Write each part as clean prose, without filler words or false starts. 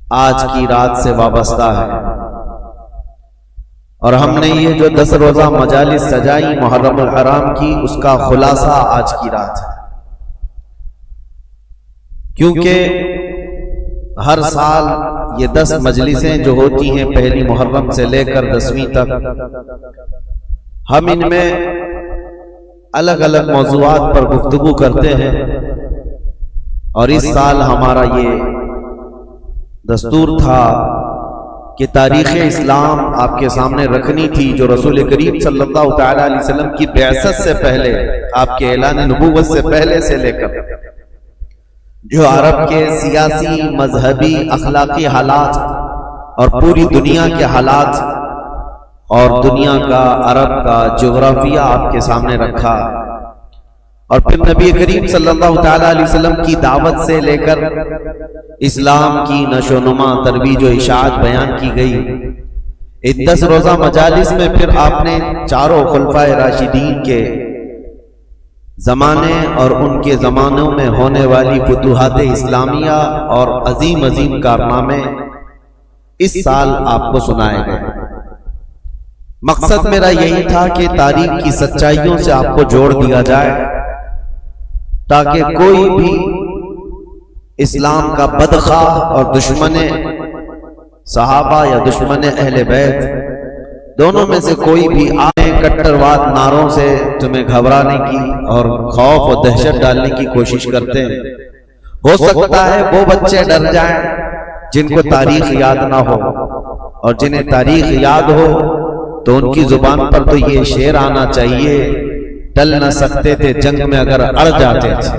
آج کی رات سے وابستہ ہے، اور ہم نے یہ جو 10 روزہ مجالس سجائی محرم الحرام کی، اس کا خلاصہ آج کی رات ہے۔ کیونکہ ہر سال یہ 10 مجلسیں جو ہوتی ہیں پہلی محرم سے لے کر 10ویں تک، ہم ان میں الگ الگ موضوعات پر گفتگو کرتے ہیں، اور اس سال ہمارا یہ دستور تھا کہ تاریخ اسلام آپ کے سامنے رکھنی تھی، جو رسول کریم صلی اللہ تعالی علیہ وسلم کی بعثت سے پہلے، آپ کے اعلان نبوت سے پہلے سے لے کر جو عرب کے سیاسی، مذہبی، اخلاقی حالات اور پوری دنیا کے حالات اور دنیا کا، عرب کا جغرافیہ آپ کے سامنے رکھا، اور پھر نبی کریم صلی اللہ تعالی علیہ وسلم کی دعوت سے لے کر اسلام کی نشو و نما، ترویج و اشاعت بیان کی گئی۔ اس 10 روزہ مجالس میں پھر آپ نے چاروں خلفائے راشدین کے زمانے اور ان کے زمانوں میں ہونے والی فتوحات اسلامیہ اور عظیم عظیم کارنامے اس سال آپ کو سنائے گئے۔ مقصد میرا یہی تھا کہ تاریخ کی سچائیوں سے آپ کو جوڑ دیا جائے، تاکہ کوئی بھی اسلام کا بدخواہ اور دشمن صحابہ یا دشمن اہل بیت، دونوں میں سے کوئی بھی آئے کٹرواد نعروں سے تمہیں گھبرانے کی اور خوف و دہشت ڈالنے کی کوشش کرتے ہیں۔ ہو سکتا ہے وہ بچے ڈر جائیں جن کو تاریخ یاد نہ ہو، اور جنہیں تاریخ یاد ہو تو ان کی زبان پر تو یہ شعر آنا چاہیے، ٹل نہ سکتے تھے جنگ میں اگر اڑ جاتے تھے،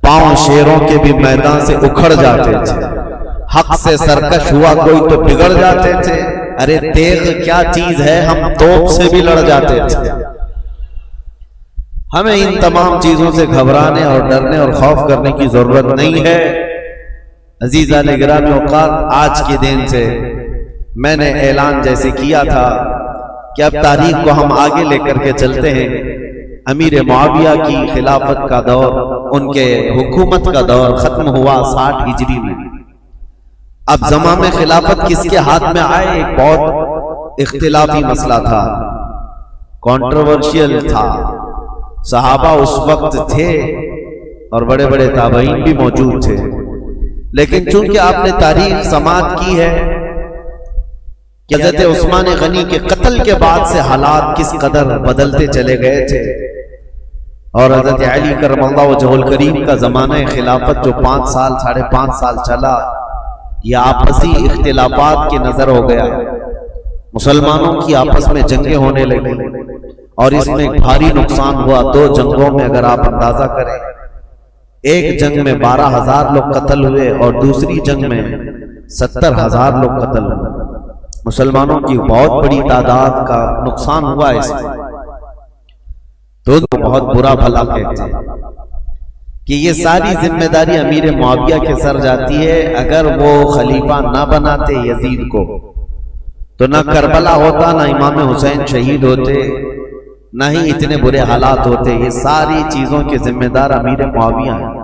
پاؤں شیروں کے بھی میدان سے اکھڑ جاتے تھے، حق سے سرکش ہوا کوئی تو بگڑ جاتے تھے، ارے تیغ کیا چیز ہے ہم توپ سے بھی لڑ جاتے تھے۔ ہمیں ان تمام چیزوں سے گھبرانے اور ڈرنے اور خوف کرنے کی ضرورت نہیں ہے۔ عزیزان گرامی اوقات، آج کے دن سے میں نے اعلان جیسے کیا تھا کہ اب تاریخ کو ہم آگے لے کر کے چلتے ہیں۔ امیر معاویہ کی خلافت کا دور، ان کے حکومت کا دور ختم ہوا 60 ہجری میں۔ اب زمام خلافت کس کے ہاتھ میں آئے، ایک بہت اختلافی مسئلہ تھا، کنٹروورشل تھا۔ صحابہ اس وقت تھے اور بڑے بڑے تابعین بھی موجود تھے، لیکن چونکہ آپ نے تاریخ سماعت کی ہے کہ حضرت عثمان غنی کے قتل کے بعد سے حالات کس قدر بدلتے چلے گئے تھے، اور حضرت علی کرم اللہ وجہہ الکریم کا زمانہ خلافت جو 5 سال 5.5 سال چلا، یہ آپسی اختلافات کی نظر ہو گیا، مسلمانوں کی آپس میں جنگیں ہونے لگی، اور اس میں بھاری نقصان ہوا۔ 2 جنگوں میں اگر آپ اندازہ کریں، ایک جنگ میں 12,000 لوگ قتل ہوئے اور دوسری جنگ میں 70,000 لوگ قتل ہوئے۔ مسلمانوں کی بہت بڑی تعداد کا نقصان ہوا اس میں، تو بہت برا بھلا کہتے ہیں کہ یہ ساری ذمہ داری امیر معاویہ کے سر جاتی ہے۔ اگر وہ خلیفہ نہ بناتے یزید کو تو نہ کربلا ہوتا، نہ امام حسین شہید ہوتے، نہ ہی اتنے برے حالات ہوتے۔ یہ ساری چیزوں کے ذمہ دار امیر معاویہ ہیں۔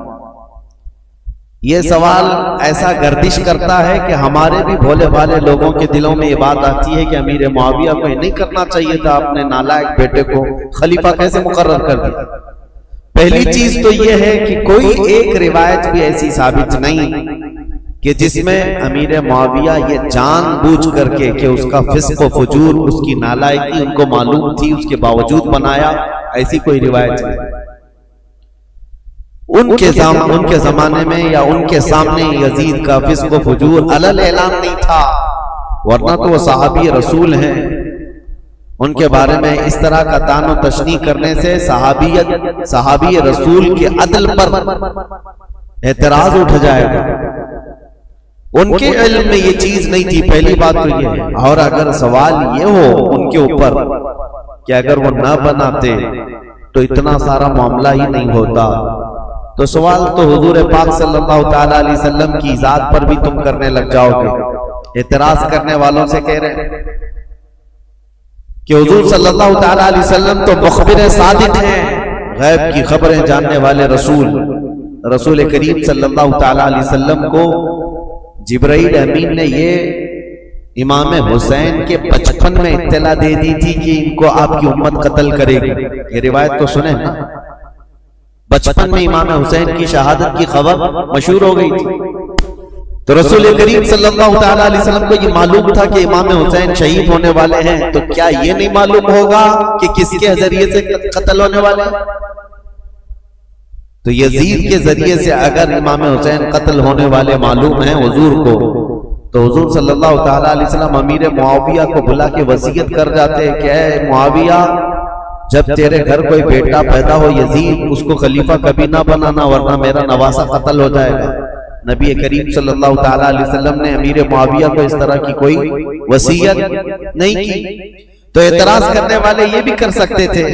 یہ سوال ایسا گردش کرتا ہے کہ ہمارے بھی بھولے بھالے لوگوں کے دلوں میں یہ بات آتی ہے کہ امیر معاویہ کو یہ نہیں کرنا چاہیے تھا، اپنے نالائق بیٹے کو خلیفہ کیسے مقرر کر دیا۔ پہلی چیز تو یہ ہے کہ کوئی ایک روایت بھی ایسی ثابت نہیں کہ جس میں امیر معاویہ یہ جان بوجھ کر کے کہ اس کا فسق و فجور، اس کی نالائقی ان کو معلوم تھی، اس کے باوجود بنایا، ایسی کوئی روایت نہیں۔ ان کے زمانے میں یا ان کے سامنے یزید کا فسق و فجور علل اعلان نہیں تھا، ورنہ تو وہ صحابی رسول ہیں۔ ان کے بارے میں اس طرح کا طعن و تشنیع کرنے سے صحابی رسول کے عدل پر اعتراض اٹھ جائے گا۔ ان کے علم میں یہ چیز نہیں تھی، پہلی بات تو یہ ہے۔ اور اگر سوال یہ ہو ان کے اوپر کہ اگر وہ نہ بناتے تو اتنا سارا معاملہ ہی نہیں ہوتا، تو سوال تو حضور پاک صلی اللہ تعالی علیہ وسلم کی ذات پر بھی تم کرنے لگ جاؤ گے۔ اعتراض کرنے والوں سے کہہ رہے ہیں کہ حضور صلی اللہ تعالی علیہ وسلم تو مخبر صادق ہیں، غیب کی خبریں جاننے والے رسول کریم صلی اللہ تعالی علیہ وسلم کو جبرائیل امین نے یہ امام حسین کے بچپن میں اطلاع دے دی تھی کہ ان کو آپ کی امت قتل کرے گی. یہ روایت تو سنیں نا. بچپن میں امام حسین کی شہادت کی خبر مشہور ہو گئی تھی. تو رسول کریم صلی اللہ تعالیٰ علیہ وسلم کو یہ معلوم تھا کہ امام حسین شہید ہونے والے ہیں. تو کیا یہ نہیں معلوم ہوگا کہ کس کے ذریعے سے قتل ہونے والے ہیں؟ تو یزید کے ذریعے سے اگر امام حسین قتل ہونے والے معلوم ہیں حضور کو، تو حضور صلی اللہ تعالیٰ علیہ وسلم امیر معاویہ کو بلا کے وصیت کر جاتے کہ اے معاویہ، جب تیرے گھر کوئی بیٹا پیدا ہو یزید، اس کو خلیفہ کبھی نہ بنانا ورنہ میرا نواسہ قتل ہو جائے گا. نبی کریم صلی اللہ تعالیٰ علیہ وسلم نے امیر معاویہ کو اس طرح کی کوئی وصیت نہیں کی. تو اعتراض کرنے والے یہ بھی کر سکتے تھے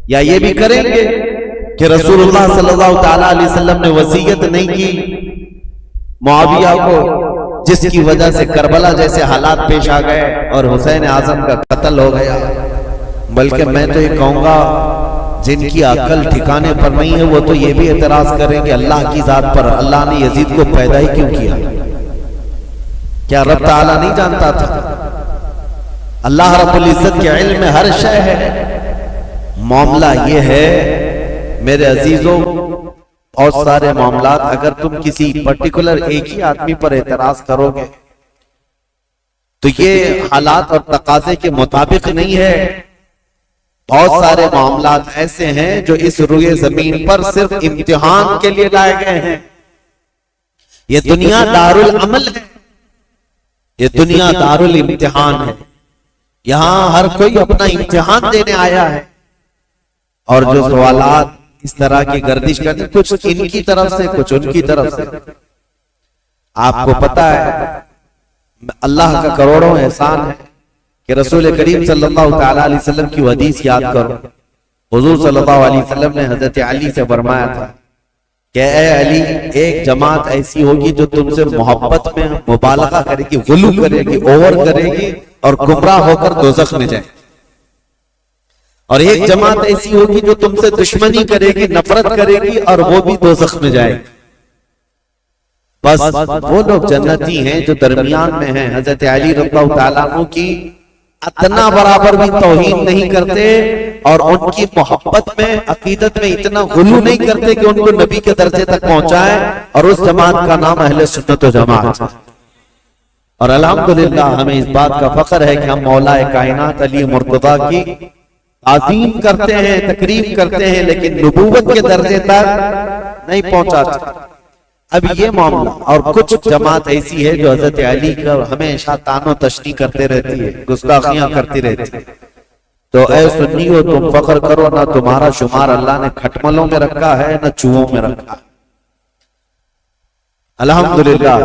یا یہ بھی کریں گے کہ رسول اللہ صلی اللہ تعالیٰ علیہ وسلم نے وصیت نہیں کی معاویہ کو، جس کی وجہ سے کربلا جیسے حالات پیش آ گئے اور حسین اعظم کا قتل ہو گیا. بلکہ میں تو یہ کہوں گا جن کی عقل ٹھکانے پر نہیں ہے وہ تو یہ بھی اعتراض کریں کہ اللہ کی ذات پر اللہ نے یزید کو پیدا ہی کیوں کیا؟ کیا رب تعالیٰ نہیں جانتا تھا؟ اللہ رب العزت کے علم میں ہر شے ہے. معاملہ یہ ہے میرے عزیزوں، بہت سارے معاملات اگر تم کسی پرٹیکولر ایک ہی آدمی پر اعتراض کرو گے تو یہ حالات اور تقاضے کے مطابق نہیں ہے. بہت سارے معاملات ایسے ہیں جو اس روئے زمین پر صرف امتحان کے لیے لائے گئے ہیں. یہ دنیا دارالعمل ہے، یہ دنیا دارالامتحان ہے. یہاں ہر کوئی اپنا امتحان دینے آیا ہے. اور جو سوالات اس طرح کی گردش کرتے کچھ ان کی طرف سے کچھ ان کی طرف سے، آپ کو پتا ہے اللہ کا کروڑوں احسان ہے کہ رسول کریم صلی اللہ تعالیٰ علیہ وسلم کی حدیث یاد کرو. حضور صلی اللہ علیہ وسلم نے حضرت علی سے فرمایا تھا کہ اے علی، ایک جماعت ایسی ہوگی جو تم سے محبت میں مبالغہ کرے گی، غلو کرے گی، اوور کرے گی اور گمراہ ہو کر دوزخ میں جائے. اور ایک جماعت ایسی ہوگی جو تم سے دشمنی کرے گی، نفرت کرے گی اور وہ بھی دوزخ میں جائے گی. بس وہ لوگ جنتی ہیں جو درمیان میں ہیں. حضرت علی رضی اللہ تعالیٰ عنہ کی اتنا برابر بھی توہین نہیں کرتے اور ان کی محبت میں عقیدت میں اتنا غلو نہیں کرتے کہ ان کو نبی کے درجے تک پہنچائے. اور اس جماعت کا نام اہل سنت و جماعت ہے. اور الحمدللہ ہمیں اس بات کا فخر ہے کہ ہم مولا کائنات علی مرتضیٰ کی تعظیم کرتے ہیں، تکریم کرتے ہیں، لیکن نبوت کے درجے تک نہیں پہنچاتے. اب یہ معاملہ اور کچھ جماعت ایسی ہے جو حضرت علی کا ہمیشہ تان و تشنیع کرتے رہتی ہے، گستاخیاں کرتی رہتی ہے. تو اے سنیو، تم فخر کرو، نہ تمہارا شمار اللہ نے کھٹملوں میں رکھا ہے نہ چوہوں میں رکھا ہے. الحمدللہ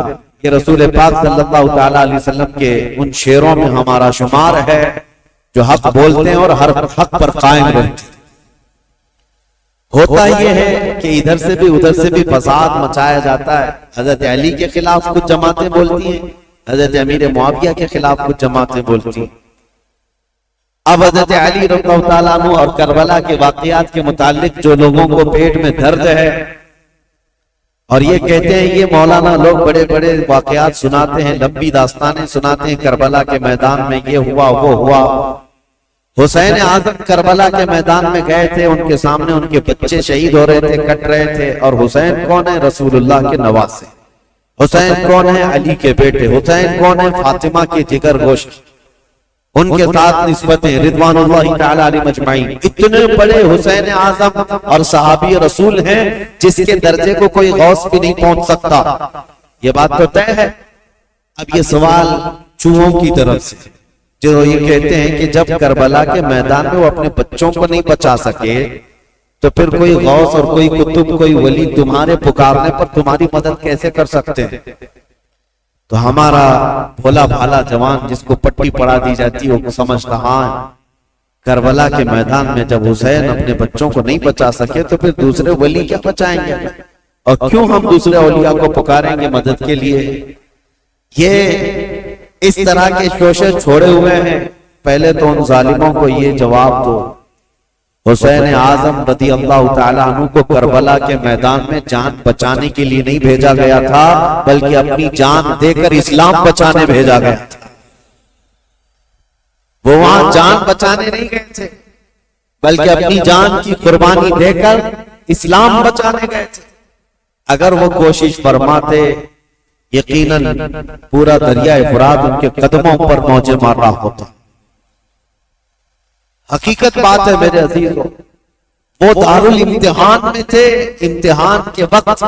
یہ رسول پاک صلی اللہ تعالیٰ علیہ وسلم کے ان شیروں میں ہمارا شمار ہے جو حق بولتے ہیں اور ہر حق پر قائم رہتے ہیں. ہوتا یہ ہے کہ ادھر سے بھی ادھر سے بھی فساد مچایا جاتا ہے. حضرت علی کے خلاف کچھ جماعتیں بولتی ہیں، حضرت امیر معاویہ کے خلاف کچھ جماعتیں بولتی ہیں. اب حضرت علی رضی اللہ تعالیٰ عنہ اور کربلا کے واقعات کے متعلق جو لوگوں کو پیٹ میں درد ہے اور یہ کہتے ہیں، یہ مولانا لوگ بڑے بڑے واقعات سناتے ہیں، لمبی داستانیں سناتے ہیں، کربلا کے میدان میں یہ ہوا وہ ہوا. حسین اعظم کربلا کے میدان میں گئے تھے، ان کے سامنے ان کے بچے شہید ہو رہے تھے، کٹ رہے تھے. اور حسین کون ہے؟ رسول اللہ کے نواسے. حسین کون ہے؟ علی کے بیٹے. حسین کون ہے؟ فاطمہ کے جگر گوشت. ان کے ساتھ نسبتیں رضوان اللہ تعالی علیہ مجمعین. اتنے بڑے حسین اعظم اور صحابی رسول ہیں جس کے درجے کو کوئی غوث بھی نہیں پہنچ سکتا. یہ بات تو طے ہے. اب یہ سوال چوہوں کی طرف سے جو یہ کہتے ہیں کہ جب کربلا کے میدان میں وہ اپنے بچوں کو نہیں بچا سکے تو پھر کوئی غوث اور کوئی قطب کوئی ولی تمہارے پکارنے پر تمہاری مدد کیسے کر سکتے ہیں؟ تو ہمارا بھولا بھالا جوان جس کو پٹی پڑا دی جاتی وہ سمجھتا ہاں کربلا کے میدان میں جب حسین اپنے بچوں کو نہیں بچا سکے تو پھر دوسرے ولی کیا بچائیں گے، اور کیوں ہم دوسرے اولیاء کو پکاریں گے مدد کے لیے؟ یہ اس طرح کے شوشے چھوڑے ہوئے ہیں. پہلے تو ان ظالموں کو یہ جواب دو، حسین اعظم رضی اللہ تعالیٰ عنہ کو کربلا کے میدان میں جان بچانے کے لیے نہیں بھیجا گیا تھا، بلکہ اپنی جان دے کر اسلام بچانے بھیجا گیا تھا۔ وہ وہاں جان بچانے نہیں گئے تھے، بلکہ اپنی جان کی قربانی دے کر اسلام بچانے گئے تھے۔ اگر وہ کوشش فرماتے، یقیناً پورا دریائے فرات ان کے قدموں پر موجے مار رہا ہوتا۔ حقیقت بات ہے میرے عزیزوں، وہ دارالامتحان میں تھے، امتحان کے وقت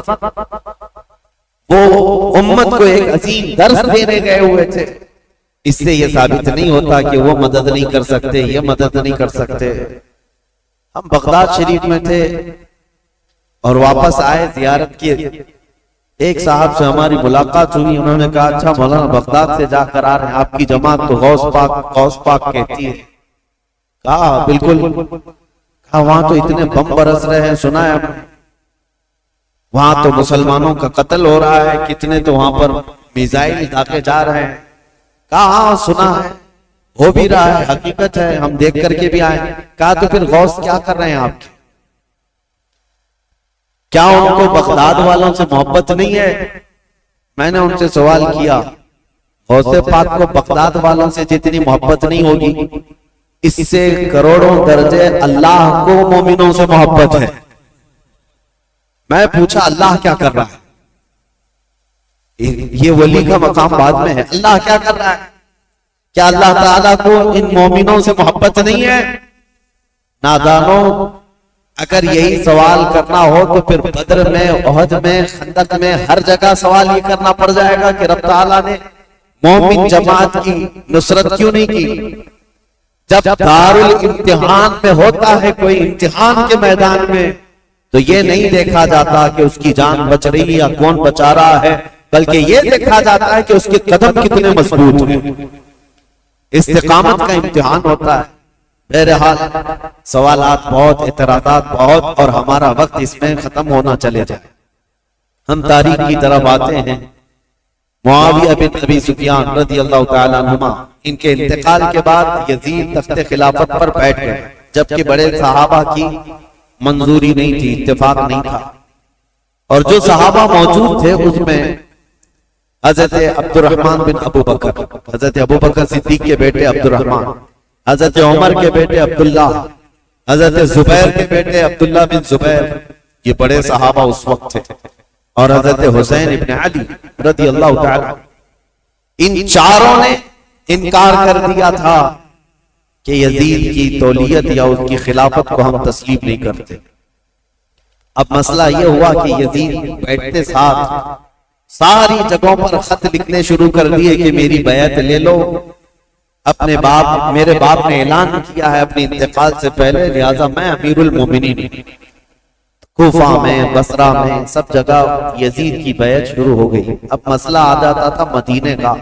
وہ امت کو ایک عظیم درس دینے گئے ہوئے تھے۔ اس سے یہ ثابت نہیں ہوتا کہ وہ مدد نہیں کر سکتے، یہ مدد نہیں کر سکتے۔ ہم بغداد شریف میں تھے اور واپس آئے زیارت کی، ایک صاحب سے ہماری ملاقات ہوئی، انہوں نے کہا اچھا مولانا بغداد سے جا کر آ رہے ہیں، آپ کی جماعت تو غوث پاک کہتی ہے۔ کہا بالکل، کہا وہاں تو اتنے بم برس رہے ہیں، سنا ہے وہاں تو مسلمانوں کا قتل ہو رہا ہے، کتنے تو وہاں پر میزائل داغے جا رہے ہیں۔ کہا ہاں سنا ہے، ہو بھی رہا ہے، حقیقت ہے، ہم دیکھ کر کے بھی آئے۔ کہا تو پھر غوث کیا کر رہے ہیں آپ کے؟ کیا ان کو بغداد والوں سے محبت نہیں ہے؟ میں نے ان سے سوال کیا، غوث پاک کو بغداد والوں سے جتنی محبت نہیں ہوگی، اس سے کروڑوں درجے اللہ کو مومنوں سے محبت ہے۔ میں پوچھا اللہ کیا کر رہا ہے؟ یہ ولی کا مقام بعد میں ہے، اللہ کیا کر رہا ہے؟ کیا اللہ تعالیٰ کو ان مومنوں سے محبت نہیں ہے؟ نادانوں، اگر یہی سوال کرنا ہو تو پھر بدر میں، احد میں، خندق میں، ہر جگہ سوال یہ کرنا پڑ جائے گا کہ رب تعالیٰ نے مومن جماعت کی نصرت کیوں نہیں کی؟ جب دارالامتحان میں ہوتا ہے کوئی امتحان کے میدان میں، تو یہ نہیں دیکھا جاتا کہ اس کی جان بچ رہی یا کون بچا رہا ہے، بلکہ یہ دیکھا جاتا ہے کہ اس کے قدم کتنے مضبوط ہیں۔ استقامت کا امتحان ہوتا ہے۔ بہرحال سوالات بہت، اعتراضات بہت، اور ہمارا وقت اس میں ختم ہونا چلے جائے۔ ہم تاریخ کی طرف آتے ہیں۔ معاویہ بن ابی سفیان رضی اللہ تعالیٰ عنہما، ان کے انتقال کے بعد یزید تخت خلافت پر بیٹھ گئے، جبکہ بڑے صحابہ کی منظوری نہیں تھی، اتفاق نہیں تھا۔ اور جو صحابہ موجود تھے اس میں حضرت عبد الرحمن بن ابو بکر، حضرت ابو بکر صدیق کے بیٹے عبد الرحمن، حضرت عمر کے بیٹے عبداللہ، حضرت زبیر کے بیٹے عبداللہ بن زبیر، یہ بڑے صحابہ اس وقت تھے، اور حضرت حسین ابن علی رضی اللہ تعالی، ان چاروں نے انکار کر دیا تھا کہ یزید کی تولیت یا اس کی خلافت کو ہم تسلیم نہیں کرتے۔ اب مسئلہ یہ ہوا کہ یزید بیٹھتے ساتھ ساری جگہوں پر خط لکھنے شروع کر دیے کہ میری بیعت لے لو، اپنے باپ، میرے باپ نے اعلان کیا ہے اپنے انتقال سے پہلے، لہذا میں امیر المومنین۔ کوفہ میں، بصرہ میں، سب جگہ یزید کی بیعت شروع ہو گئی۔ اب مسئلہ آ جاتا تھا مدینے کا،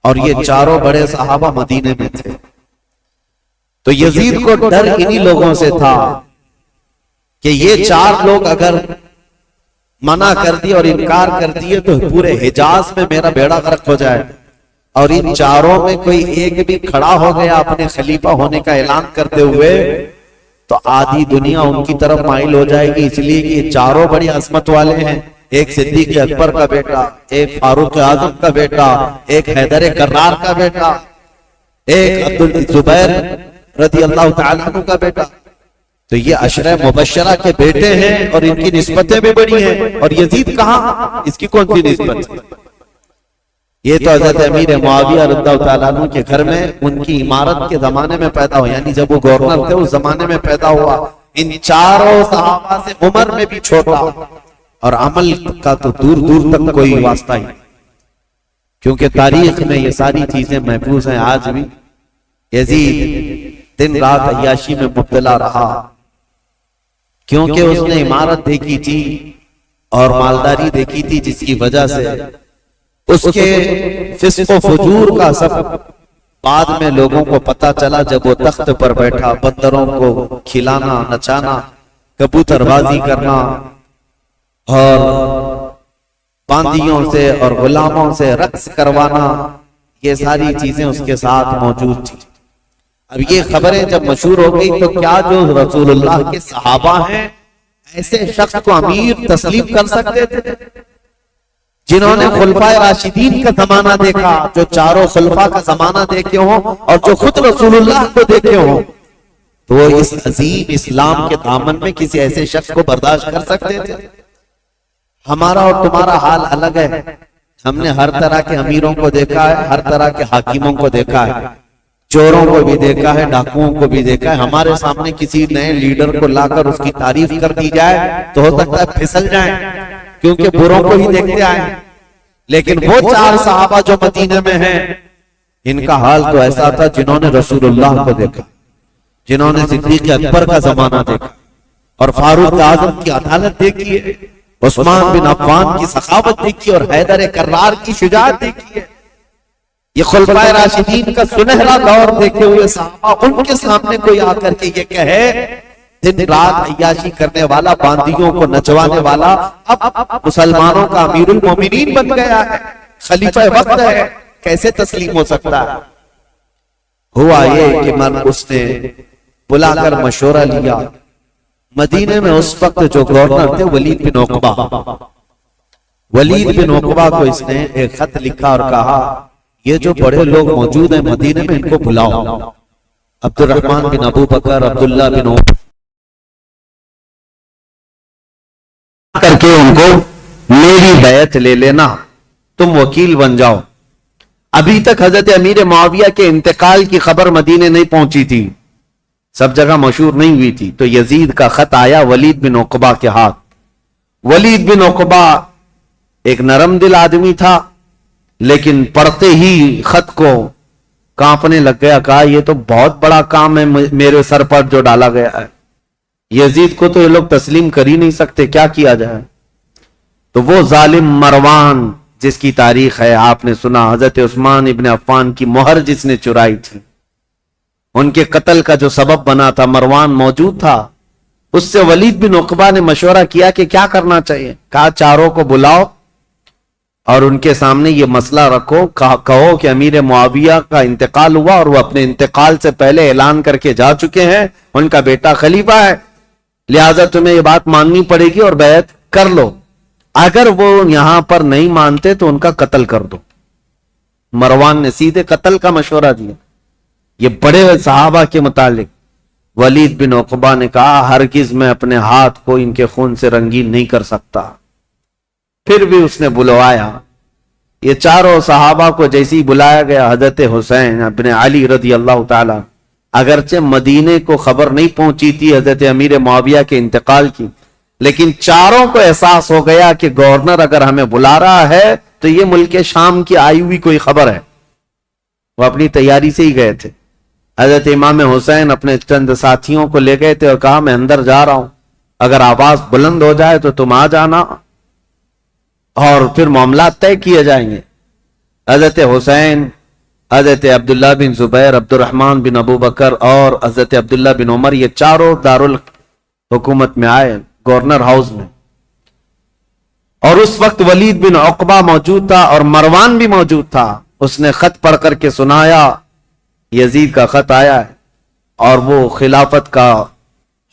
اور یہ چاروں بڑے صحابہ مدینے میں تھے، تو یزید کو ڈر انہی لوگوں سے تھا کہ یہ چار لوگ اگر منع کر دیے اور انکار کر دیے تو پورے حجاز میں میرا بیڑا غرق ہو جائے، اور ان چاروں میں کوئی ایک بھی کھڑا ہو گیا اپنے خلیفہ ہونے کا اعلان کرتے ہوئے تو آدھی دنیا ان کی طرف مائل ہو جائے گی، اس لیے کہ یہ چاروں بڑی عظمت والے ہیں، ایک صدیق اکبر کا بیٹا، ایک فاروق اعظم کا بیٹا، ایک حیدر کرار کا بیٹا، ایک عبدالزبیر رضی اللہ تعالیٰ عنہ کا بیٹا، تو یہ عشرہ مبشرہ کے بیٹے ہیں اور ان کی نسبتیں بھی بڑی ہیں، اور یزید کہاں، اس کی کون سی نسبت؟ یہ تو حضرت امیر معاویہ رضی اللہ تعالیٰ عنہ کے گھر میں ان کی امارت کے زمانے میں پیدا ہوا، یعنی جب وہ گورنر تھے اس زمانے میں پیدا ہوا۔ ان چاروں صحابہ سے عمر میں بھی چھوٹا، اور عمل کا تو دور دور تک کوئی واسطہ ہی، کیونکہ تاریخ میں یہ ساری چیزیں محفوظ ہیں آج بھی۔ یزید دن رات عیاشی میں مبتلا رہا، کیونکہ اس نے عمارت دیکھی تھی اور مالداری دیکھی تھی، جس کی وجہ سے اس کے فسق و فجور کا سب بعد میں لوگوں کو پتا چلا جب وہ تخت پر بیٹھا، بندروں کو کھلانا، نچانا، کبوتر بازی کرنا، اور باندیوں سے اور غلاموں سے رقص کروانا، یہ ساری چیزیں اس کے ساتھ موجود تھی۔ اب یہ خبریں جب مشہور ہو گئی تو کیا جو رسول اللہ کے صحابہ ہیں ایسے شخص کو امیر تسلیم کر سکتے تھے جنہوں نے خلفائے راشدین کا زمانہ دیکھا، جو چاروں خلفاء کا زمانہ دیکھے ہوں اور جو خود رسول اللہ کو دیکھے ہوں، تو وہ اس عظیم اسلام کے دامن میں کسی ایسے شخص کو برداشت کر سکتے تھے؟ ہمارا اور تمہارا حال الگ ہے. ہم نے ہر طرح کے امیروں کو دیکھا ہے، ہر طرح کے حاکموں کو دیکھا ہے، چوروں کو بھی دیکھا ہے، ڈاکوؤں کو بھی دیکھا ہے. ہمارے سامنے کسی نئے لیڈر کو لا کر اس کی تعریف کر دی جائے تو ہو سکتا ہے پھسل جائیں، کیونکہ بروں کو ہی دیکھتے آئے. لیکن وہ چار صحابہ جو مدینے میں ہیں، ان کا حال تو ایسا تھا جنہوں نے رسول اللہ کو دیکھا، جنہوں نے صدیق اکبر کا زمانہ دیکھا اور فاروق اعظم کی عدالت دیکھی ہے، عثمان بن عفان کی سخاوت دیکھی اور حیدر کرار کی شجاعت دیکھی ہے. یہ خلفائے راشدین کا سنہرا دور دیکھے ہوئے صحابہ، ان کے سامنے کوئی آ کر کے یہ کہے دن رات عیاشی کرنے والا، باندیوں کو نچوانے والا اب مسلمانوں کا امیر المومنین بن گیا ہے، خلیفہ وقت ہے، کیسے تسلیم ہو سکتا ہے؟ ہوا یہ کہ اس نے بلا کر مشورہ لیا. مدینے میں اس وقت جو گورنر تھے ولید بن عقبہ، ولید بن عقبہ کو اس نے ایک خط لکھا اور کہا یہ جو بڑے لوگ موجود ہیں مدینے میں ان کو بلاؤ. عبد الرحمن بن ابو بکر، عبداللہ بن عمر کر کے ان کو میری بیعت لے لینا، تم وکیل بن جاؤ. ابھی تک حضرت امیر معاویہ کے انتقال کی خبر مدینے نہیں پہنچی تھی، سب جگہ مشہور نہیں ہوئی تھی. تو یزید کا خط آیا ولید بن عقبہ کے ہاتھ. ولید بن عقبہ ایک نرم دل آدمی تھا، لیکن پڑھتے ہی خط کو کانپنے لگ گیا. کہا یہ تو بہت بڑا کام ہے میرے سر پر جو ڈالا گیا ہے، یزید کو تو یہ لوگ تسلیم کر ہی نہیں سکتے، کیا کیا جائے؟ تو وہ ظالم مروان جس کی تاریخ ہے آپ نے سنا، حضرت عثمان ابن عفان کی مہر جس نے چرائی تھی، ان کے قتل کا جو سبب بنا تھا، مروان موجود تھا. اس سے ولید بن عقبہ نے مشورہ کیا کہ کیا کرنا چاہیے. کہا چاروں کو بلاؤ اور ان کے سامنے یہ مسئلہ رکھو، کہو کہ امیر معاویہ کا انتقال ہوا اور وہ اپنے انتقال سے پہلے اعلان کر کے جا چکے ہیں ان کا بیٹا خلیفہ ہے، لہذا تمہیں یہ بات ماننی پڑے گی اور بیعت کر لو. اگر وہ یہاں پر نہیں مانتے تو ان کا قتل کر دو. مروان نے سیدھے قتل کا مشورہ دیا. یہ بڑے صحابہ کے متعلق ولید بن عقبہ نے کہا ہرگز میں اپنے ہاتھ کو ان کے خون سے رنگین نہیں کر سکتا. پھر بھی اس نے بلوایا. یہ چاروں صحابہ کو جیسی بلایا گیا، حضرت حسین ابن علی رضی اللہ تعالی، اگرچہ مدینے کو خبر نہیں پہنچی تھی حضرت امیر معاویہ کے انتقال کی، لیکن چاروں کو احساس ہو گیا کہ گورنر اگر ہمیں بلا رہا ہے تو یہ ملک شام کی آئی ہوئی کوئی خبر ہے. وہ اپنی تیاری سے ہی گئے تھے. حضرت امام حسین اپنے چند ساتھیوں کو لے گئے تھے اور کہا میں اندر جا رہا ہوں، اگر آواز بلند ہو جائے تو تم آ جانا اور پھر معاملات طے کیے جائیں گے. حضرت حسین، حضرت عبداللہ بن زبیر، عبد الرحمن بن ابو بکر اور حضرت عبداللہ بن عمر، یہ چاروں دارالحکومت میں آئے، گورنر ہاؤس میں. اور اس وقت ولید بن عقبہ موجود تھا اور مروان بھی موجود تھا. اس نے خط پڑھ کر کے سنایا یزید کا خط آیا ہے اور وہ خلافت کا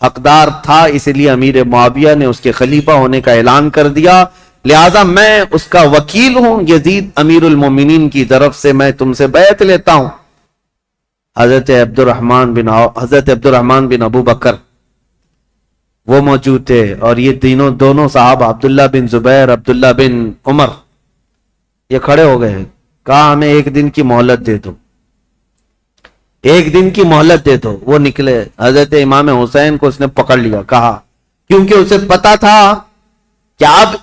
حقدار تھا، اس لیے امیر معاویہ نے اس کے خلیفہ ہونے کا اعلان کر دیا، لہذا میں اس کا وکیل ہوں، یزید امیر المومنین کی طرف سے میں تم سے بیعت لیتا ہوں. حضرت عبد الرحمن بن ابو بکر وہ موجود تھے اور یہ دونوں صحابہ عبداللہ بن زبیر، عبداللہ بن عمر، یہ کھڑے ہو گئے. کہا ہمیں ایک دن کی مہلت دے دو، ایک دن کی مہلت دے دو. وہ نکلے. حضرت امام حسین کو اس نے پکڑ لیا. کہا کیونکہ اسے پتا تھا کہ اب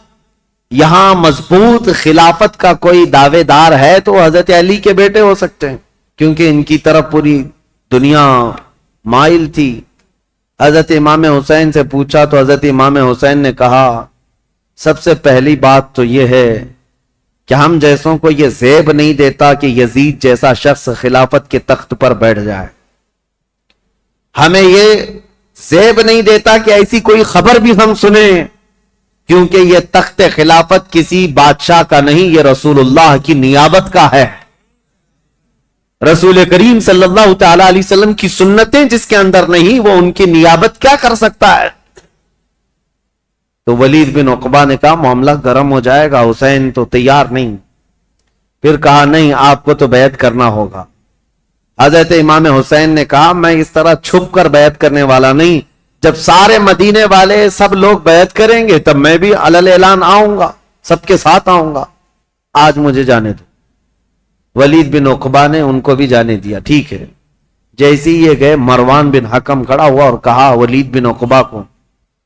یہاں مضبوط خلافت کا کوئی دعوے دار ہے تو حضرت علی کے بیٹے ہو سکتے ہیں، کیونکہ ان کی طرف پوری دنیا مائل تھی. حضرت امام حسین سے پوچھا تو حضرت امام حسین نے کہا سب سے پہلی بات تو یہ ہے کہ ہم جیسوں کو یہ زیب نہیں دیتا کہ یزید جیسا شخص خلافت کے تخت پر بیٹھ جائے. ہمیں یہ زیب نہیں دیتا کہ ایسی کوئی خبر بھی ہم سنیں، کیونکہ یہ تخت خلافت کسی بادشاہ کا نہیں، یہ رسول اللہ کی نیابت کا ہے. رسول کریم صلی اللہ تعالی علیہ وسلم کی سنتیں جس کے اندر نہیں، وہ ان کی نیابت کیا کر سکتا ہے؟ تو ولید بن عقبہ نے کہا معاملہ گرم ہو جائے گا، حسین تو تیار نہیں. پھر کہا نہیں، آپ کو تو بیعت کرنا ہوگا. حضرت امام حسین نے کہا میں اس طرح چھپ کر بیعت کرنے والا نہیں، جب سارے مدینے والے سب لوگ بیعت کریں گے تب میں بھی علل اعلان آؤں گا، سب کے ساتھ آؤں گا، آج مجھے جانے دو. ولید بن عقبہ نے ان کو بھی جانے دیا. ٹھیک ہے. جیسے ہی یہ گئے، مروان بن حکم کھڑا ہوا اور کہا ولید بن عقبہ کو،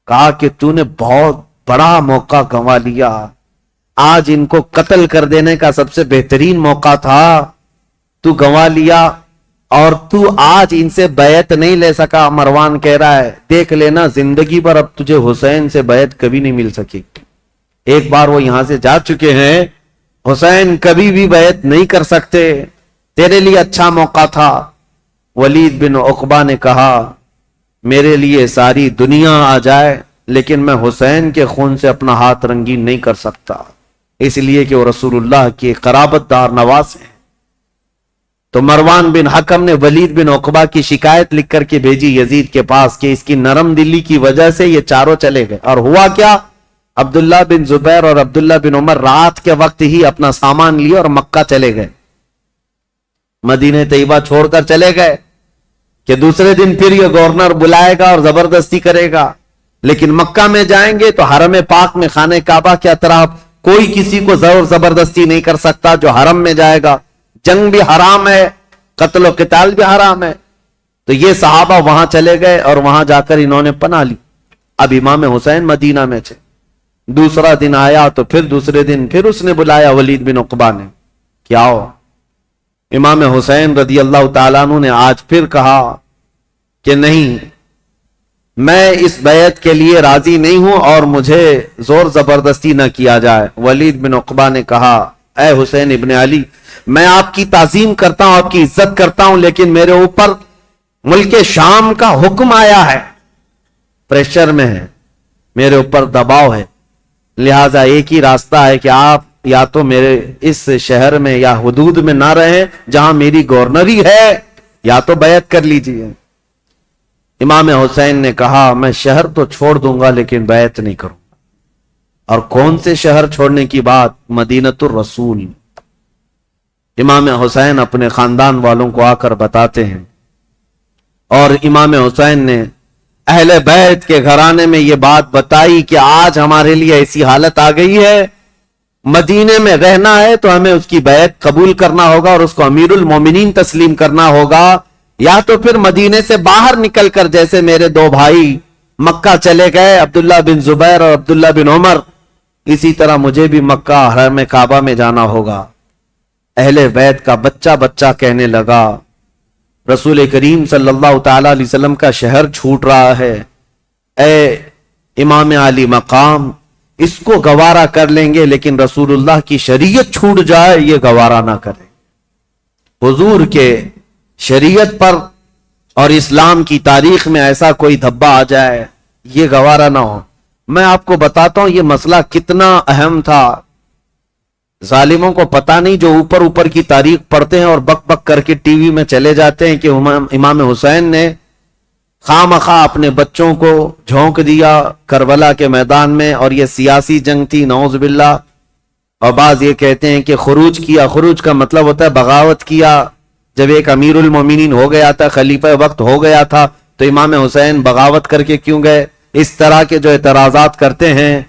کہا کہ تو نے بہت بڑا موقع گنوا لیا، آج ان کو قتل کر دینے کا سب سے بہترین موقع تھا، تو گنوا لیا، اور تو آج ان سے بیعت نہیں لے سکا. مروان کہہ رہا ہے دیکھ لینا زندگی پر اب تجھے حسین سے بیعت کبھی نہیں مل سکی. ایک بار وہ یہاں سے جا چکے ہیں، حسین کبھی بھی بیعت نہیں کر سکتے، تیرے لیے اچھا موقع تھا. ولید بن عقبہ نے کہا میرے لیے ساری دنیا آ جائے لیکن میں حسین کے خون سے اپنا ہاتھ رنگین نہیں کر سکتا، اس لیے کہ وہ رسول اللہ کے قرابت دار نواز ہیں. تو مروان بن حکم نے ولید بن عقبہ کی شکایت لکھ کر کے بھیجی یزید کے پاس کہ اس کی نرم دلی کی وجہ سے یہ چاروں چلے گئے. اور ہوا کیا، عبداللہ بن زبیر اور عبداللہ بن عمر رات کے وقت ہی اپنا سامان لیے اور مکہ چلے گئے، مدینہ طیبہ چھوڑ کر چلے گئے کہ دوسرے دن پھر یہ گورنر بلائے گا اور زبردستی کرے گا. لیکن مکہ میں جائیں گے تو حرم پاک میں خانہ کعبہ کے اطراف کوئی کسی کو زور زبردستی نہیں کر سکتا جو حرم میں جائے گا. جنگ بھی حرام ہے، قتل و قتال بھی حرام ہے. تو یہ صحابہ وہاں چلے گئے اور وہاں جا کر انہوں نے پناہ لی. اب امام حسین مدینہ میں تھے. دوسرا دن آیا تو پھر دوسرے دن پھر اس نے بلایا ولید بن عقبہ نے کہ آؤ. امام حسین رضی اللہ تعالیٰ عنہ نے آج پھر کہا کہ نہیں، میں اس بیعت کے لیے راضی نہیں ہوں اور مجھے زور زبردستی نہ کیا جائے. ولید بن عقبہ نے کہا اے حسین ابن علی، میں آپ کی تعظیم کرتا ہوں، آپ کی عزت کرتا ہوں، لیکن میرے اوپر ملک شام کا حکم آیا ہے، پریشر میں ہے، میرے اوپر دباؤ ہے، لہٰذا ایک ہی راستہ ہے کہ آپ یا تو میرے اس شہر میں یا حدود میں نہ رہیں جہاں میری گورنری ہے، یا تو بیعت کر لیجیے. امام حسین نے کہا میں شہر تو چھوڑ دوں گا لیکن بیعت نہیں کروں. اور کون سے شہر چھوڑنے کی بات؟ مدینۃ الرسول. امام حسین اپنے خاندان والوں کو آ کر بتاتے ہیں، اور امام حسین نے اہل بیت کے گھرانے میں یہ بات بتائی کہ آج ہمارے لیے ایسی حالت آ گئی ہے، مدینے میں رہنا ہے تو ہمیں اس کی بیعت قبول کرنا ہوگا اور اس کو امیر المومنین تسلیم کرنا ہوگا، یا تو پھر مدینے سے باہر نکل کر جیسے میرے دو بھائی مکہ چلے گئے، عبداللہ بن زبیر اور عبداللہ بن عمر، اسی طرح مجھے بھی مکہ حرم کعبہ میں جانا ہوگا. اہل بیت کا بچہ بچہ کہنے لگا رسول کریم صلی اللہ تعالی علیہ وسلم کا شہر چھوٹ رہا ہے، اے امام علی مقام، اس کو گوارا کر لیں گے لیکن رسول اللہ کی شریعت چھوٹ جائے یہ گوارا نہ کریں. حضور کے شریعت پر اور اسلام کی تاریخ میں ایسا کوئی دھبا آ جائے یہ گوارا نہ ہو. میں آپ کو بتاتا ہوں یہ مسئلہ کتنا اہم تھا. ظالموں کو پتہ نہیں جو اوپر اوپر کی تاریخ پڑھتے ہیں اور بک بک کر کے ٹی وی میں چلے جاتے ہیں کہ امام حسین نے خواہ مخواہ اپنے بچوں کو جھونک دیا کربلا کے میدان میں، اور یہ سیاسی جنگ تھی نعوذ باللہ. اور بعض یہ کہتے ہیں کہ خروج کیا، خروج کا مطلب ہوتا ہے بغاوت کیا. جب ایک امیر المومنین ہو گیا تھا، خلیفہ وقت ہو گیا تھا، تو امام حسین بغاوت کر کے کیوں گئے؟ اس طرح کے جو اعتراضات کرتے ہیں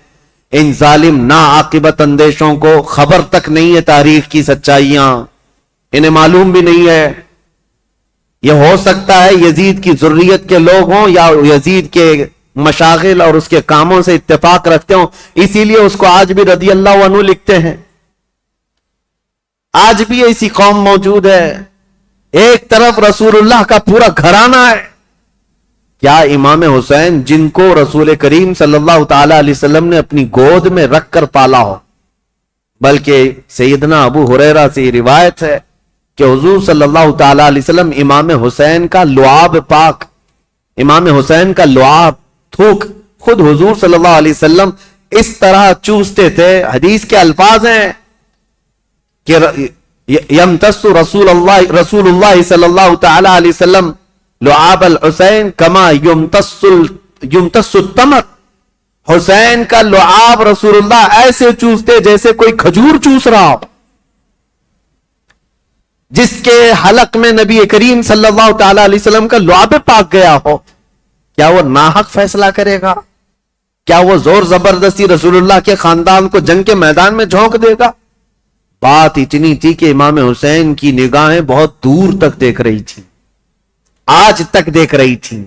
ان ظالم ناعاقبت اندیشوں کو خبر تک نہیں ہے تاریخ کی سچائیاں، انہیں معلوم بھی نہیں ہے. یہ ہو سکتا ہے یزید کی ذریت کے لوگ ہوں یا یزید کے مشاغل اور اس کے کاموں سے اتفاق رکھتے ہوں، اسی لیے اس کو آج بھی رضی اللہ عنہ لکھتے ہیں. آج بھی ایسی قوم موجود ہے. ایک طرف رسول اللہ کا پورا گھرانہ ہے. کیا امام حسین جن کو رسول کریم صلی اللہ تعالی علیہ وسلم نے اپنی گود میں رکھ کر پالا ہو، بلکہ سیدنا ابو ہریرہ سے روایت ہے کہ حضور صلی اللہ تعالی علیہ وسلم امام حسین کا لعاب پاک، امام حسین کا لعاب تھوک خود حضور صلی اللہ علیہ وسلم اس طرح چوستے تھے. حدیث کے الفاظ ہیں کہ یمتص رسول اللہ صلی اللہ تعالی علیہ وسلم لعاب الحسین کما یمتص التمر. حسین کا لعاب رسول اللہ ایسے چوستے جیسے کوئی کھجور چوس رہا ہو. جس کے حلق میں نبی کریم صلی اللہ تعالی علیہ وسلم کا لعاب پاک گیا ہو، کیا وہ ناحق فیصلہ کرے گا؟ کیا وہ زور زبردستی رسول اللہ کے خاندان کو جنگ کے میدان میں جھونک دے گا؟ بات اتنی تھی کہ امام حسین کی نگاہیں بہت دور تک دیکھ رہی تھی، آج تک دیکھ رہی تھی.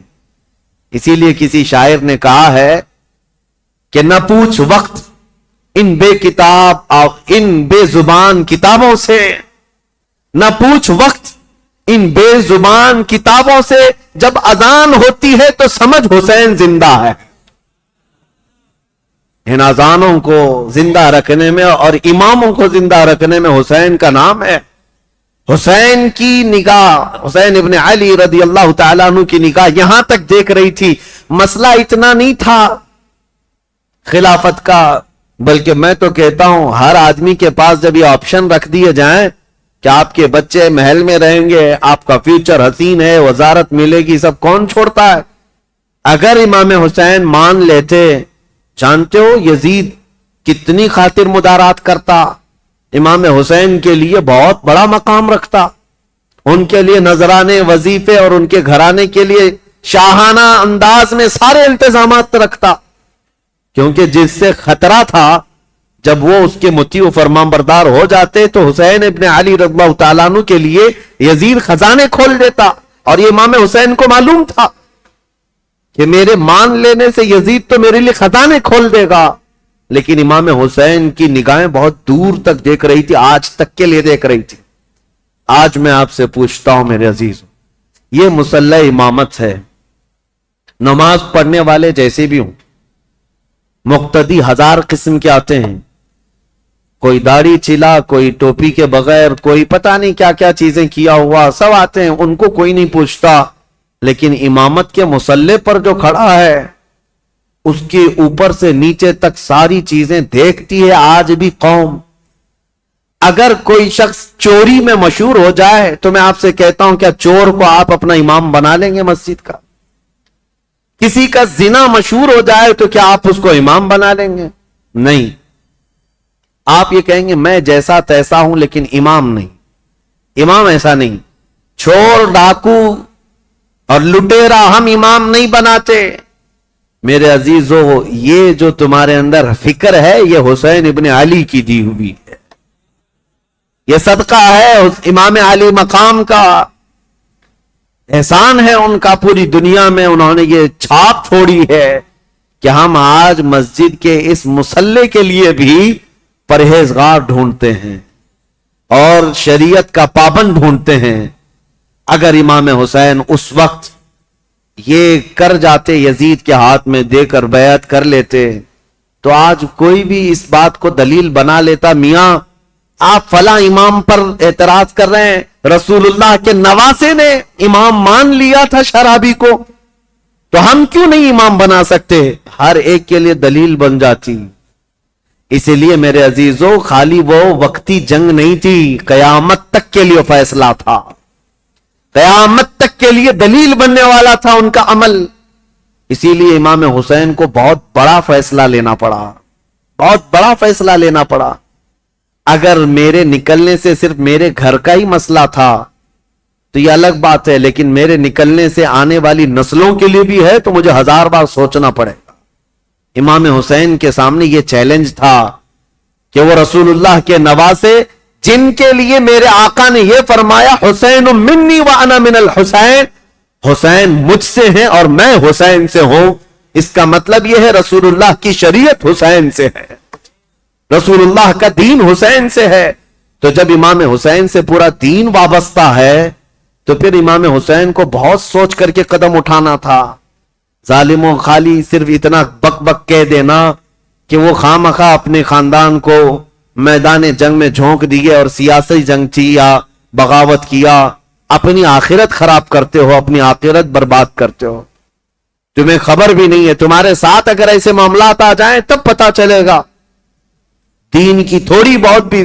اسی لیے کسی شاعر نے کہا ہے کہ نہ پوچھ وقت ان بے کتاب اور ان بے زبان کتابوں سے، نہ پوچھ وقت ان بے زبان کتابوں سے، جب اذان ہوتی ہے تو سمجھ حسین زندہ ہے. ان اذانوں کو زندہ رکھنے میں اور اماموں کو زندہ رکھنے میں حسین کا نام ہے. حسین کی نگاہ، حسین ابن علی رضی اللہ تعالیٰ عنہ کی نگاہ یہاں تک دیکھ رہی تھی. مسئلہ اتنا نہیں تھا خلافت کا، بلکہ میں تو کہتا ہوں ہر آدمی کے پاس جب یہ آپشن رکھ دیے جائیں کہ آپ کے بچے محل میں رہیں گے، آپ کا فیوچر حسین ہے، وزارت ملے گی، سب کون چھوڑتا ہے؟ اگر امام حسین مان لیتے، جانتے ہو یزید کتنی خاطر مدارات کرتا، امام حسین کے لیے بہت بڑا مقام رکھتا، ان کے لیے نذرانے، وظیفے اور ان کے گھرانے کے لیے شاہانہ انداز میں سارے انتظامات رکھتا. کیونکہ جس سے خطرہ تھا جب وہ اس کے مطیع و فرمان بردار ہو جاتے تو حسین ابن علی رضی اللہ تعالیٰ عنہ کے لیے یزید خزانے کھول دیتا. اور یہ امام حسین کو معلوم تھا کہ میرے مان لینے سے یزید تو میرے لیے خزانے کھول دے گا. لیکن امام حسین کی نگاہیں بہت دور تک دیکھ رہی تھی، آج تک کے لیے دیکھ رہی تھی. آج میں آپ سے پوچھتا ہوں میرے عزیز، یہ مسلح امامت ہے. نماز پڑھنے والے جیسے بھی ہوں، مقتدی ہزار قسم کے آتے ہیں، کوئی داڑھی چلا، کوئی ٹوپی کے بغیر، کوئی پتہ نہیں کیا کیا چیزیں کیا ہوا، سب آتے ہیں، ان کو کوئی نہیں پوچھتا. لیکن امامت کے مسلح پر جو کھڑا ہے اس کے اوپر سے نیچے تک ساری چیزیں دیکھتی ہے آج بھی قوم. اگر کوئی شخص چوری میں مشہور ہو جائے تو میں آپ سے کہتا ہوں، کیا چور کو آپ اپنا امام بنا لیں گے مسجد کا؟ کسی کا زنا مشہور ہو جائے تو کیا آپ اس کو امام بنا لیں گے؟ نہیں. آپ یہ کہیں گے میں جیسا تیسا ہوں لیکن امام نہیں. امام ایسا نہیں. چور، ڈاکو اور لٹیرا ہم امام نہیں بناتے. میرے عزیزو، یہ جو تمہارے اندر فکر ہے یہ حسین ابن علی کی دی ہوئی ہے، یہ صدقہ ہے امام علی مقام کا، احسان ہے ان کا پوری دنیا میں. انہوں نے یہ چھاپ چھوڑی ہے کہ ہم آج مسجد کے اس مصلے کے لیے بھی پرہیزگار ڈھونڈتے ہیں اور شریعت کا پابند ڈھونڈتے ہیں. اگر امام حسین اس وقت یہ کر جاتے، یزید کے ہاتھ میں دے کر بیعت کر لیتے، تو آج کوئی بھی اس بات کو دلیل بنا لیتا، میاں آپ فلاں امام پر اعتراض کر رہے ہیں، رسول اللہ کے نواسے نے امام مان لیا تھا شرابی کو، تو ہم کیوں نہیں امام بنا سکتے؟ ہر ایک کے لیے دلیل بن جاتی. اسی لیے میرے عزیزو، خالی وہ وقتی جنگ نہیں تھی، قیامت تک کے لیے فیصلہ تھا، قیامت تک کے لیے دلیل بننے والا تھا ان کا عمل. اسی لیے امام حسین کو بہت بڑا فیصلہ لینا پڑا، بہت بڑا فیصلہ لینا پڑا. اگر میرے نکلنے سے صرف میرے گھر کا ہی مسئلہ تھا تو یہ الگ بات ہے، لیکن میرے نکلنے سے آنے والی نسلوں کے لیے بھی ہے تو مجھے 1000 بار سوچنا پڑے گا. امام حسین کے سامنے یہ چیلنج تھا کہ وہ رسول اللہ کے نواسے، جن کے لیے میرے آقا نے یہ فرمایا حسین منی وانا من الحسین، حسین مجھ سے ہیں اور میں حسین سے ہوں. اس کا مطلب یہ ہے رسول اللہ کی شریعت حسین سے ہے، رسول اللہ کا دین حسین سے ہے. تو جب امام حسین سے پورا دین وابستہ ہے تو پھر امام حسین کو بہت سوچ کر کے قدم اٹھانا تھا. ظالموں، خالی صرف اتنا بک بک کہہ دینا کہ وہ خامخواہ اپنے خاندان کو میدان جنگ میں جھونک دیے اور سیاسی جنگ کی یا بغاوت کیا، اپنی آخرت خراب کرتے ہو، اپنی آخرت برباد کرتے ہو. تمہیں خبر بھی نہیں ہے، تمہارے ساتھ اگر ایسے معاملات آ جائیں تب پتا چلے گا. دین کی تھوڑی بہت بھی